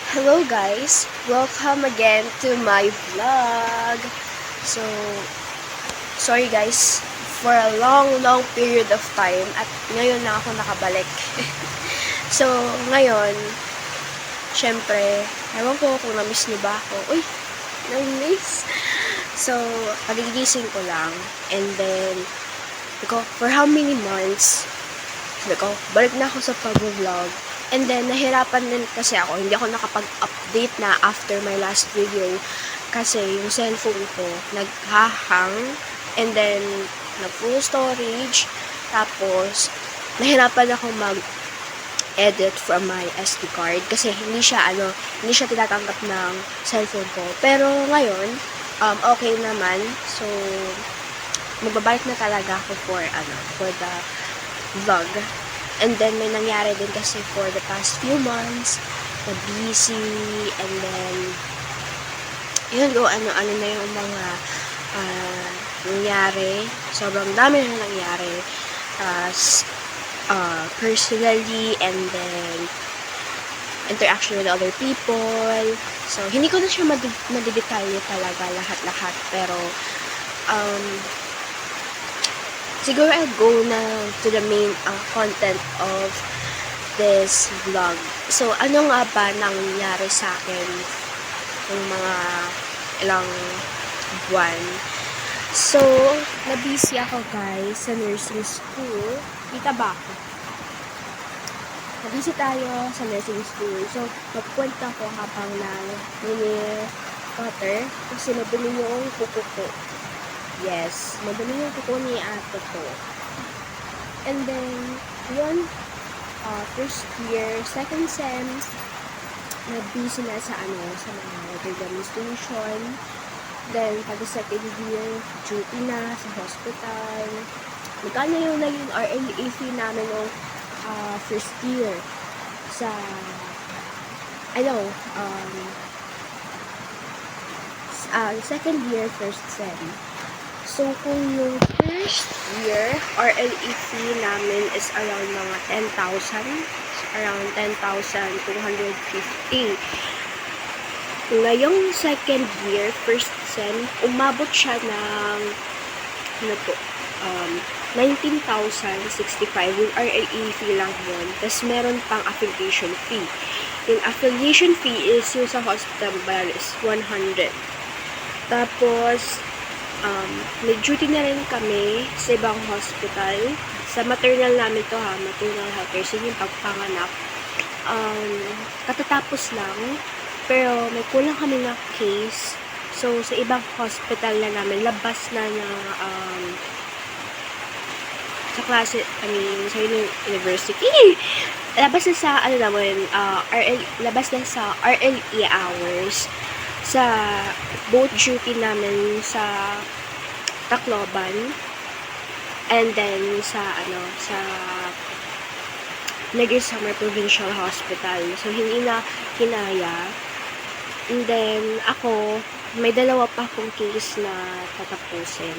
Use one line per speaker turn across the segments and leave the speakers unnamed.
Hello guys! Welcome again to my vlog. So, sorry guys for a long period of time at ngayon na ako nakabalik. So, ngayon, syempre, ewan ko kung na-miss niyo ba ako. Uy! Na-miss! So, pagigising ko lang and then, for how many months, balik na ako sa pag-vlog. And then, nahirapan din kasi ako. Hindi ako nakapag-update na after my last video. Kasi yung cellphone ko, nag-hang. And then, nag-full storage. Tapos, nahirapan ako mag-edit from my SD card. Kasi hindi siya tinatanggap ng cellphone ko. Pero ngayon, okay naman. So, magbabalik na talaga ako for the vlog. And then, may nangyari din kasi for the past few months, na busy, and then, yun, ano na yung mga nangyari. Sobrang dami na nangyari. Personally, and then, interaction with other people. So, hindi ko na siya madidetalye talaga lahat-lahat. Pero, siguro I'll go na to the main content of this vlog. So, ano nga ba nangyari sa akin ng mga ilang buwan? So, na-busy ako guys sa nursing school. Kita ba ako? Na-busy tayo sa nursing school. So, magkwenta ko habang nani-water kasi nabili yung kuko ko. Yes, madali yung kuko ni ate ko. And then, yun, first year, second sem, na-busy na sa mga water demonstration. Then, pag second year, duty na sa hospital. Magkano yung naging RLA fee namin ng first year sa, second year, first sem. So, kung yung first year, RLE fee namin is around mga 10,000. Around 10,250. Ngayong second year, first sem, umabot siya ng 19,065. Yung RLE fee lang yun. Tapos, meron pang affiliation fee. Yung affiliation fee is yung sa hospital is 100. Tapos, may duty na rin kami sa ibang hospital. Sa maternal namin to maternal healthcare. So, yung pagpanganak. Katatapos lang. Pero, may kulang kami na case. So, sa ibang hospital na namin, labas na sa klase, sa university. Labas na sa, labas na sa RLE hours. Sa both duty namin sa Tacloban and then sa Negri Summer Provincial Hospital. So, hindi na kinaya. And then, ako, may dalawa pa akong case na tatapusin.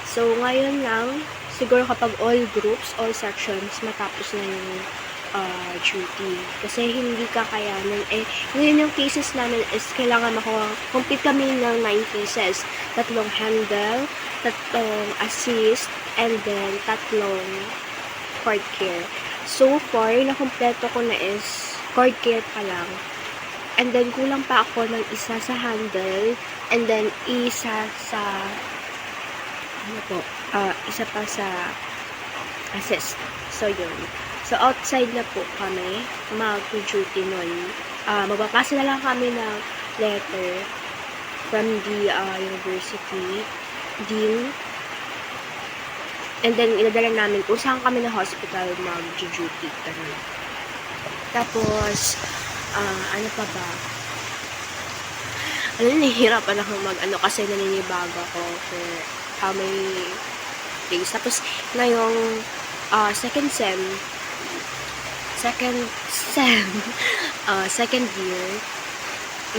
So, ngayon lang, siguro kapag all groups, all sections, matapos na yung duty. Kasi hindi kakayanan. Ngayon yung cases namin is kailangan complete kami ng 9 cases. 3 handle, 3 assist, and then 3 cord care. So far, nakompleto ko na is cord care pa lang. And then, kulang pa ako ng isa sa handle, and then isa sa isa pa sa assist. So, yun. So, outside na po kami mag-duty nun. Magbabasa na lang kami ng letter from the university dean. And then, inadala namin kung saan kami na hospital mag-duty. Tapos, ano pa ba? Nahihirapan ako kasi naninibago ako for how many days. Tapos, ngayong second year,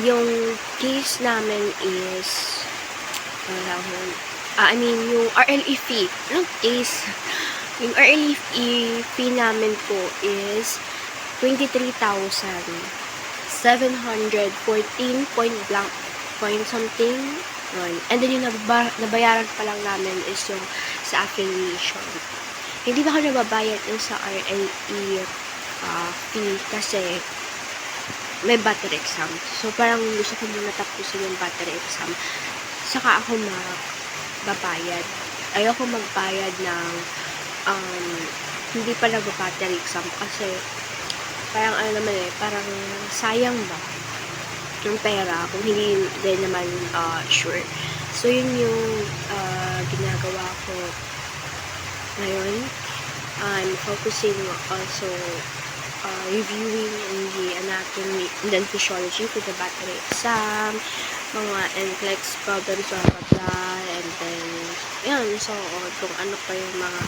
yung case namin is yung RLE fee. Anong case? Yung RLE fee namin po is 23,000. 714 point blank point something. Yun. And then yung nabayaran pa lang namin is yung sa affiliation. Hindi ba ako nababayad yung sa RLE fee kasi may battery exam. So, parang gusto ko muna tapusin yung battery exam. Saka ako magbabayad. Ayoko magbayad ng hindi pa nag-battery exam kasi parang parang sayang ba yung pera kung hindi din naman sure. So, yun yung ginagawa ko ngayon. I'm focusing also reviewing in the anatomy and then physiology for the battery exam, mga NCLEX problems, blah, blah, and then, yan, so, kung ano pa yung mga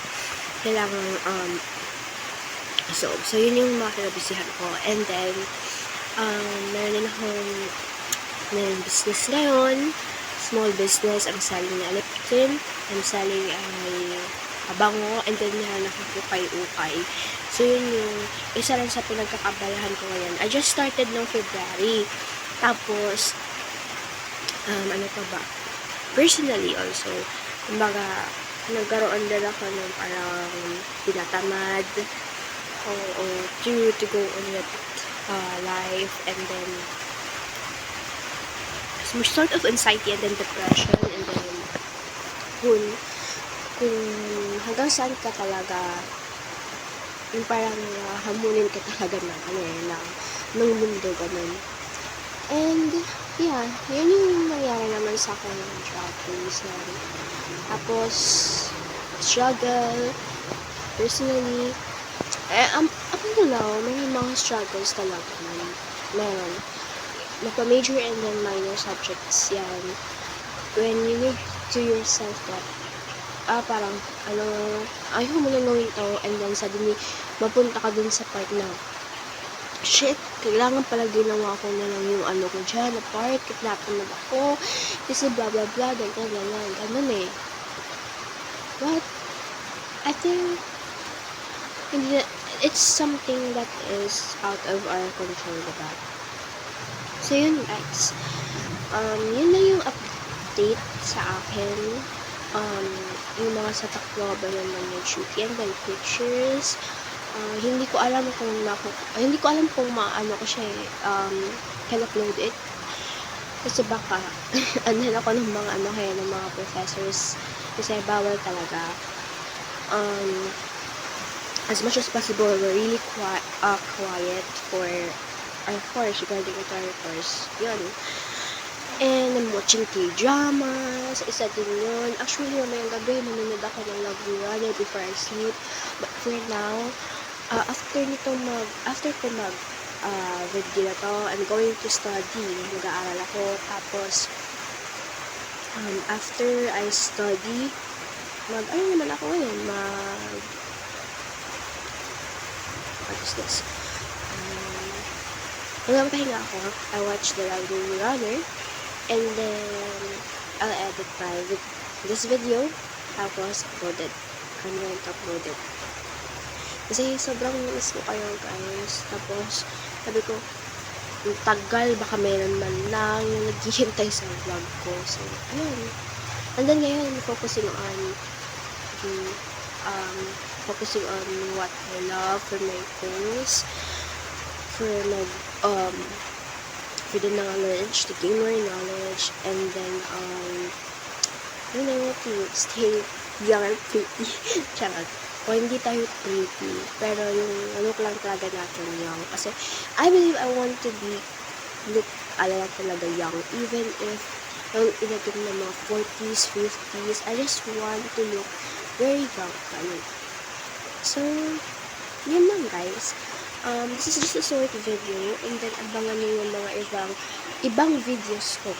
kailangan, so, yun yung mga kinabisihan ko, and then, meron din akong business ngayon, small business, I'm selling na Lipton, I'm selling bango, and then meron akong ukay-ukay. So, yun yung isa rin sa pinagkakabalahan ko ngayon. I just started noong February. Tapos, ano pa ba? Personally also, kumbaga, nagkaroon din ako ng parang tinatamad o to go on with life, and then some sort of anxiety and then depression, and then kung hanggang saan ka talaga yung parang hamunin ka talaga ng mundo, ganun. And, yeah, yun yung nangyari naman sa akin ng travels. Tapos, struggle, personally, up until now, may mga struggles talaga. Meron. Magpa-major and then minor subjects yan. When you need to yourself that, parang, ayaw mo lang gawin to, and then suddenly, mapunta ka dun sa part na, shit, kailangan pala ginawa ko na lang yung ko dyan, na part, kitnapan na ako, kasi blah blah blah, ganun eh. But, I think, it's something that is out of our control, diba? So, yun guys, yun na yung update sa akin. Yung mga sa Tacloban naman yung shooting and then pictures. Hindi ko alam kung maano ko siya can upload it. Kasi baka anhan ako ng mga kaya ng mga professors kasi bawal talaga. As much as possible, we're really quiet for our course, regarding with our course. Yun. And I'm watching K-dramas. Isa din yun. Actually, mamayang gabi, nanonood ako ng Love You Runner before I sleep. But for now, after ko video na to, I'm going to study. Mag-aaral ako. Tapos, after I study, what is this? Magpapahinga ako. I watch the Love You Runner. And then, I'll edit this video. Tapos, upload it. I'm going to upload it. Kasi sobrang miss ko kayo, guys. Tapos, sabi ko, tagal, baka meron man lang yung naghihintay sa vlog ko. So, yun. And then, ngayon, focusing on what I love, for my goals, for the knowledge, to gain more knowledge, and then, I want to stay young and pretty. Charot. O, hindi tayo pretty, pero yung look lang talaga natin young. Kasi, I believe I want to look talaga young, even if yung ilagay ng mga 40s, 50s, I just want to look very young. So, yun lang, guys. This is just a short video, and then abangan nyo yung mga ibang videos ko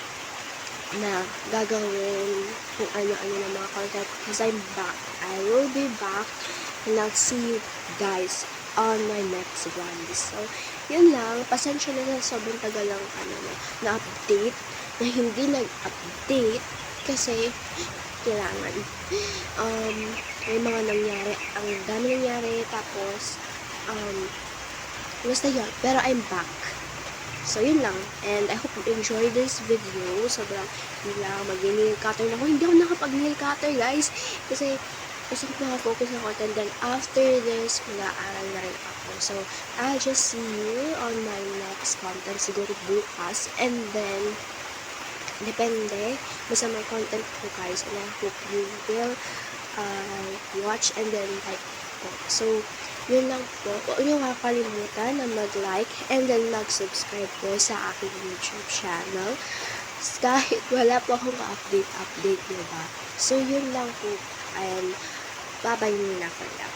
na gagawin kung ano-ano ng mga content, because I'm back. I will be back, and I'll see you guys on my next one. So, yun lang. Pasensya na sobrang tagal lang na update, na hindi nag-update, kasi kailangan. May mga nangyari, ang dami nangyari, tapos, basta yun. Pero I'm back. So, yun lang. And I hope you enjoy this video. Sobrang yun lang, mag-nail cutter na ako. Hindi ako nakapag-nail cutter, guys. Kasi, gusto ko focus ako. And then, after this, mag-aaral na rin ako. So, I'll just see you on my next content. Siguro bukas. And then, depende. Basta may content ko, guys. And I hope you will watch and then like po. So, yun lang po. Huwag niyo kakalimutan na mag-like and then mag-subscribe po sa aking YouTube channel. Kahit wala po akong update, diba? So, yun lang po. And, bye-bye muna for now.